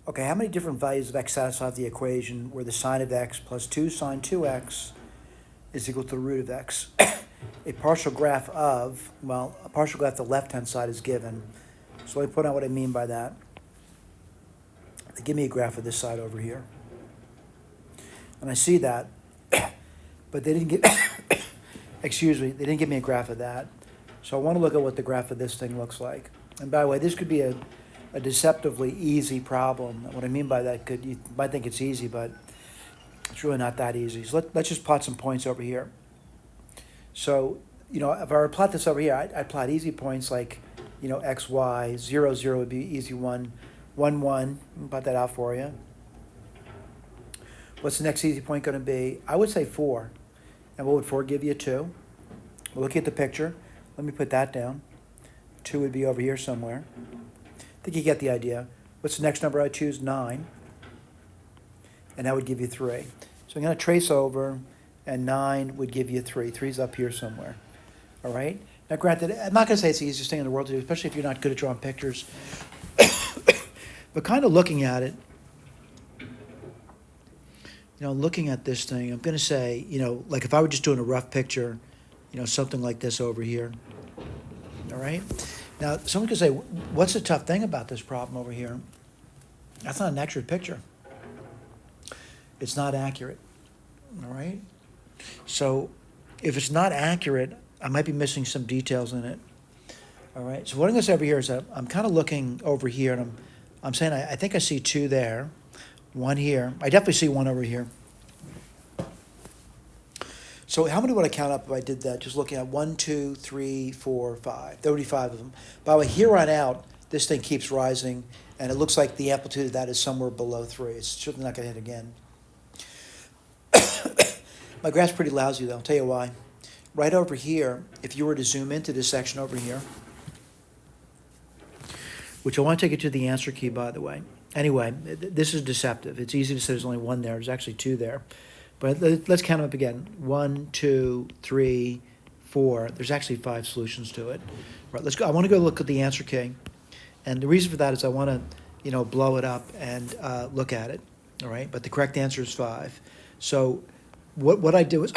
Okay, how many different values of x satisfy the equation where the sine of x plus 2 sine 2x is equal to the root of x? A partial graph of, well, a partial graph the left-hand side is given. So let me point out what I mean by that. They give me a graph of this side over here. And I see that, but they didn't get, excuse me, they didn't give me a graph of that. So I want to look at what the graph of this thing looks like. And by the way, this could be a deceptively easy problem. What I mean by that, you might think it's easy, but it's really not that easy. So let's just plot some points over here. So, if I were to plot this over here, I'd plot easy points like, x, y, 0, 0 would be easy 1, 1, 1. I'll plot that out for you. What's the next easy point going to be? I would say 4. And what would 4 give you? 2. We're looking at the picture. Let me put that down. 2 would be over here somewhere. I think you get the idea. What's the next number I choose? 9. And that would give you 3. So I'm going to trace over, and 9 would give you 3. 3's up here somewhere. All right? Now, granted, I'm not going to say it's the easiest thing in the world to do, especially if you're not good at drawing pictures. But kind of looking at it, looking at this thing, I'm going to say, like if I were just doing a rough picture, something like this over here. All right? Now, someone could say, what's the tough thing about this problem over here? That's not an accurate picture. It's not accurate. All right? So if it's not accurate, I might be missing some details in it. All right? So what I'm going to say over here is that I'm kind of looking over here, and I'm saying I think I see 2 there, 1 here. I definitely see 1 over here. So how many would I count up if I did that? Just looking at 1, 2, 3, 4, 5. There would be 5 of them. By the way, here on out, this thing keeps rising, and it looks like the amplitude of that is somewhere below 3. It's certainly not going to hit again. My graph's pretty lousy, though. I'll tell you why. Right over here, if you were to zoom into this section over here, which I want to take it to the answer key, by the way. Anyway, this is deceptive. It's easy to say there's only 1 there. There's actually 2 there. But let's count them up again. 1, 2, 3, 4. There's actually 5 solutions to it. Right, let's go. I want to go look at the answer key. And the reason for that is I want to, blow it up and look at it. All right, but the correct answer is 5. So what I do is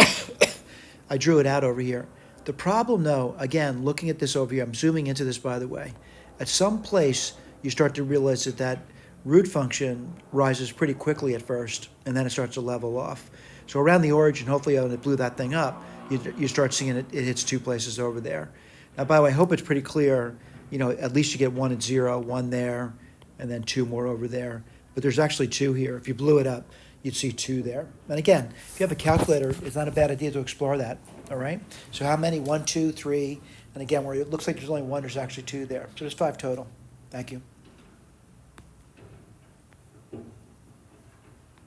I drew it out over here. The problem, though, again, looking at this over here, I'm zooming into this, by the way. At some place, you start to realize that root function rises pretty quickly at first, and then it starts to level off. So around the origin, hopefully when it blew that thing up, you start seeing it hits 2 places over there. Now, by the way, I hope it's pretty clear, at least you get 1 at 0, 1 there, and then 2 more over there. But there's actually 2 here. If you blew it up, you'd see 2 there. And again, if you have a calculator, it's not a bad idea to explore that, all right? So how many? 1, 2, 3, and again, where it looks like there's only 1, there's actually 2 there. So there's 5 total. Thank you.